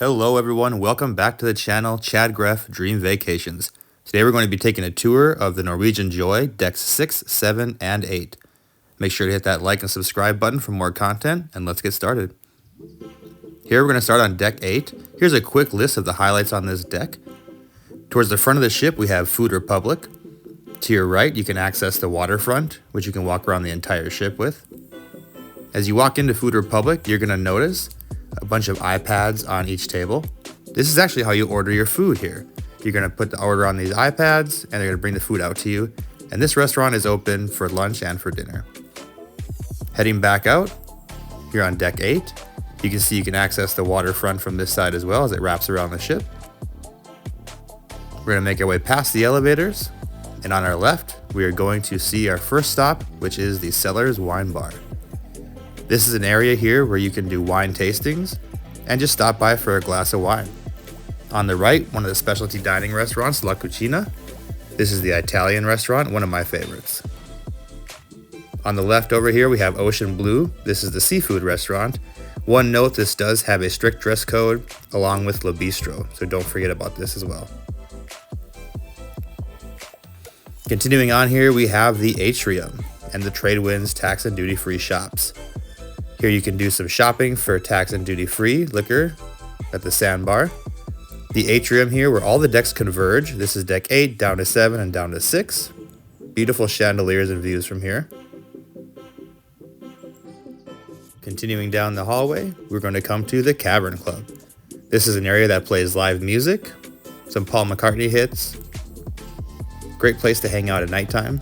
Hello everyone, welcome back to the channel Chad Greff-Dream Vacations. Today we're going to be taking a tour of the Norwegian Joy decks 6, 7, and 8. Make sure to hit that like and subscribe button for more content, and let's get started. Here we're going to start on deck 8. Here's a quick list of the highlights on this deck. Towards the front of the ship we have Food Republic. To your right you can access the waterfront, which you can walk around the entire ship with. As you walk into Food Republic, you're going to notice a bunch of iPads on each table. This is actually how you order your food here. You're going to put the order on these iPads and they're going to bring the food out to you. And this restaurant is open for lunch and for dinner. Heading back out, here on deck 8, you can see you can access the waterfront from this side as well as it wraps around the ship. We're going to make our way past the elevators, and on our left, we are going to see our first stop, which is the Cellar's Wine Bar. This is an area here where you can do wine tastings and just stop by for a glass of wine. On the right, one of the specialty dining restaurants, La Cucina. This is the Italian restaurant, one of my favorites. On the left over here, we have Ocean Blue. This is the seafood restaurant. One note, this does have a strict dress code along with Le Bistro, so don't forget about this as well. Continuing on here, we have the Atrium and the Tradewinds tax and duty-free shops. Here you can do some shopping for tax and duty-free liquor at the sandbar. The Atrium here where all the decks converge. This is deck 8 down to 7 and down to 6. Beautiful chandeliers and views from here. Continuing down the hallway, we're going to come to the Cavern Club. This is an area that plays live music, some Paul McCartney hits. Great place to hang out at nighttime.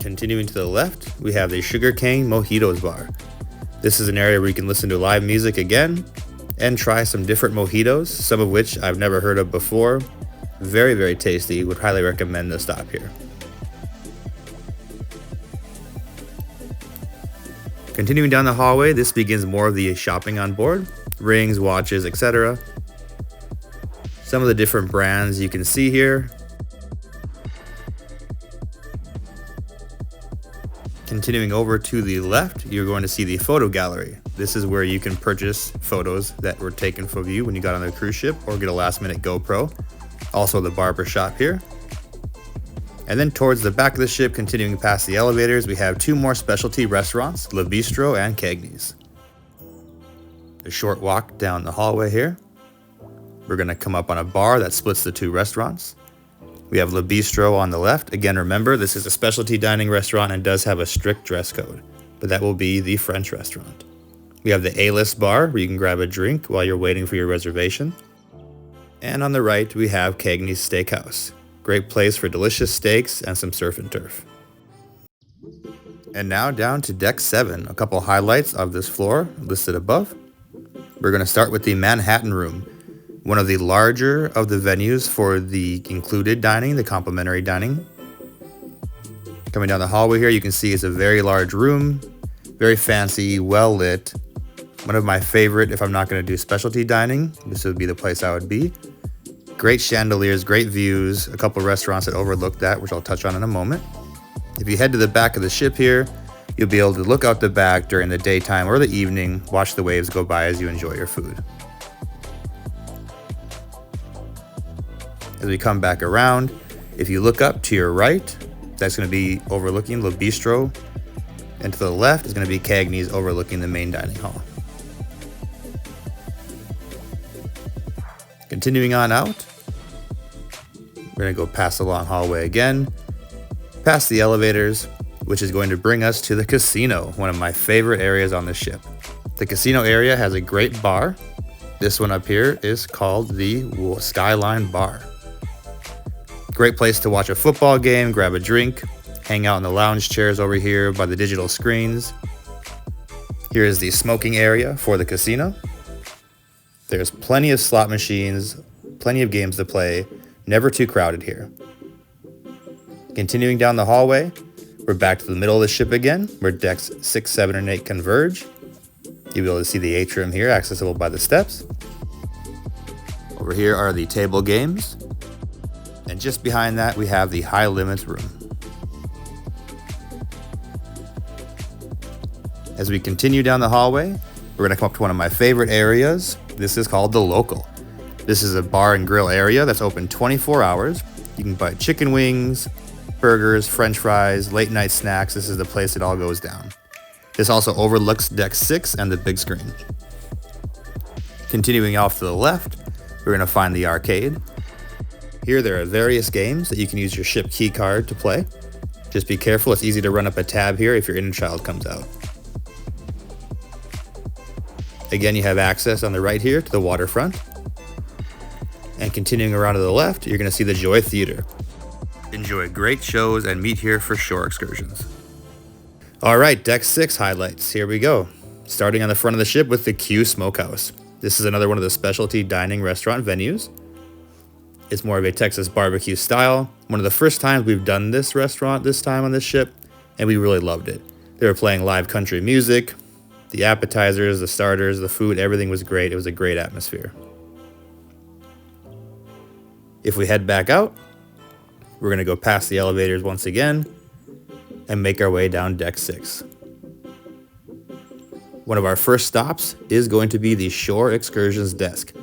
Continuing to the left, we have the Sugarcane Mojitos Bar. This is an area where you can listen to live music again and try some different mojitos, some of which I've never heard of before. Very, very tasty. Would highly recommend the stop here. Continuing down the hallway, this begins more of the shopping on board. Rings, watches, etc. Some of the different brands you can see here. Continuing over to the left, you're going to see the photo gallery. This is where you can purchase photos that were taken of you when you got on the cruise ship or get a last minute GoPro. Also the barber shop here. And then towards the back of the ship, continuing past the elevators, we have two more specialty restaurants, Le Bistro and Cagney's. A short walk down the hallway here. We're going to come up on a bar that splits the two restaurants. We have Le Bistro on the left. Again, remember, this is a specialty dining restaurant and does have a strict dress code, but that will be the French restaurant. We have the A-list bar where you can grab a drink while you're waiting for your reservation. And on the right, we have Cagney's Steakhouse. Great place for delicious steaks and some surf and turf. And now down to deck 7, a couple highlights of this floor listed above. We're going to start with the Manhattan Room. One of the larger of the venues for the included dining, the complimentary dining. Coming down the hallway here, you can see it's a very large room, very fancy, well lit. One of my favorite, if I'm not going to do specialty dining, this would be the place I would be. Great chandeliers, great views, a couple restaurants that overlook that, which I'll touch on in a moment. If you head to the back of the ship here, you'll be able to look out the back during the daytime or the evening, watch the waves go by as you enjoy your food. As we come back around, if you look up to your right, that's going to be overlooking Le Bistro, and to the left is going to be Cagney's overlooking the main dining hall. Continuing on out, we're going to go past the long hallway again, past the elevators, which is going to bring us to the casino, one of my favorite areas on the ship. The casino area has a great bar. This one up here is called the Skyline Bar. Great place to watch a football game, grab a drink, hang out in the lounge chairs over here by the digital screens. Here is the smoking area for the casino. There's plenty of slot machines, plenty of games to play, never too crowded here. Continuing down the hallway, we're back to the middle of the ship again, where decks 6, 7, and 8 converge. You'll be able to see the atrium here, accessible by the steps. Over here are the table games. And just behind that, we have the high limits room. As we continue down the hallway, we're we're gonna come up to one of my favorite areas. This is called the Local. This is a bar and grill area that's open 24 hours. You can buy chicken wings, burgers, french fries, late night snacks. This is the place it all goes down. This also overlooks deck 6 and the big screen. Continuing off to the left, we're gonna find the arcade. Here there are various games that you can use your ship key card to play. Just be careful, it's easy to run up a tab here if your inner child comes out. Again, you have access on the right here to the waterfront. And continuing around to the left, you're going to see the Joy Theater. Enjoy great shows and meet here for shore excursions. All right, deck 6 highlights. Here we go. Starting on the front of the ship with the Q Smokehouse. This is another one of the specialty dining restaurant venues. It's more of a Texas barbecue style. One of the first times we've done this restaurant this time on this ship, and we really loved it. They were playing live country music, the appetizers, the starters, the food, everything was great. It was a great atmosphere. If we head back out, we're gonna go past the elevators once again and make our way down deck 6. One of our first stops is going to be the Shore Excursions desk.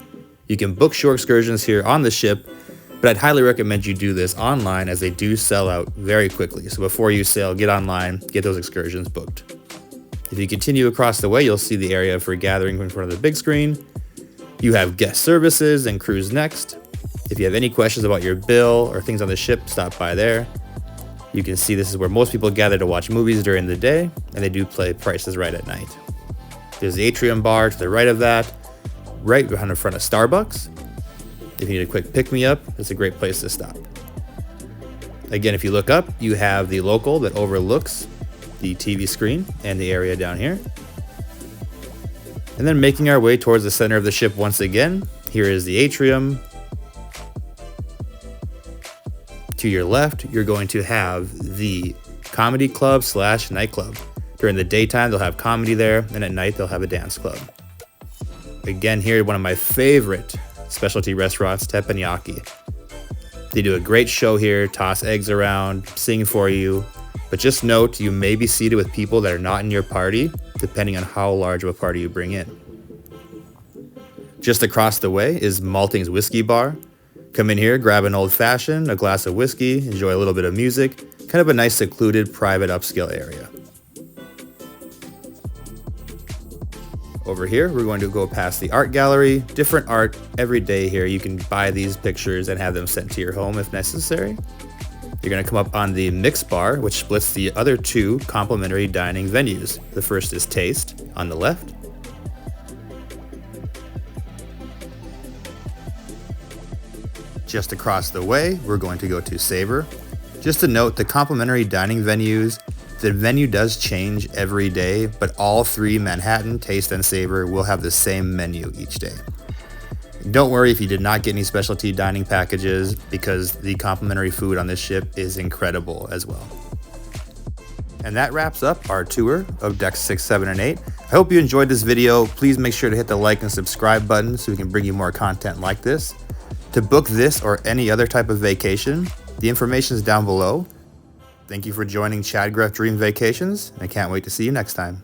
You can book shore excursions here on the ship, but I'd highly recommend you do this online as they do sell out very quickly. So before you sail, get online, get those excursions booked. If you continue across the way, you'll see the area for gathering in front of the big screen. You have guest services and cruise next. If you have any questions about your bill or things on the ship, stop by there. You can see this is where most people gather to watch movies during the day, and they do play Price is Right at night. There's the atrium bar to the right of that, right behind in front of Starbucks. If you need a quick pick-me-up, it's a great place to stop. Again, if you look up, you have the Local that overlooks the TV screen and the area down here. And then making our way towards the center of the ship once again, here is the atrium. To your left, you're going to have the comedy club / nightclub. During the daytime, they'll have comedy there, and at night, they'll have a dance club. Again, here, one of my favorite specialty restaurants, Teppanyaki. They do a great show here, toss eggs around, sing for you, but just note you may be seated with people that are not in your party, depending on how large of a party you bring in. Just across the way is Malting's Whiskey Bar. Come in here, grab an old fashioned, a glass of whiskey, enjoy a little bit of music, kind of a nice secluded private upscale area. Over here, we're going to go past the art gallery. Different art every day here. You can buy these pictures and have them sent to your home if necessary. You're going to come up on the Mix Bar, which splits the other 2 complimentary dining venues. The first is Taste on the left. Just across the way, we're going to go to Savor. Just to note, the complimentary dining venues, the menu does change every day, but all 3, Manhattan, Taste, and Savor, will have the same menu each day. Don't worry if you did not get any specialty dining packages, because the complimentary food on this ship is incredible as well. And that wraps up our tour of decks 6, 7, and 8. I hope you enjoyed this video. Please make sure to hit the like and subscribe button so we can bring you more content like this. To book this or any other type of vacation, the information is down below. Thank you for joining Chad Greff-Dream Vacations, and I can't wait to see you next time.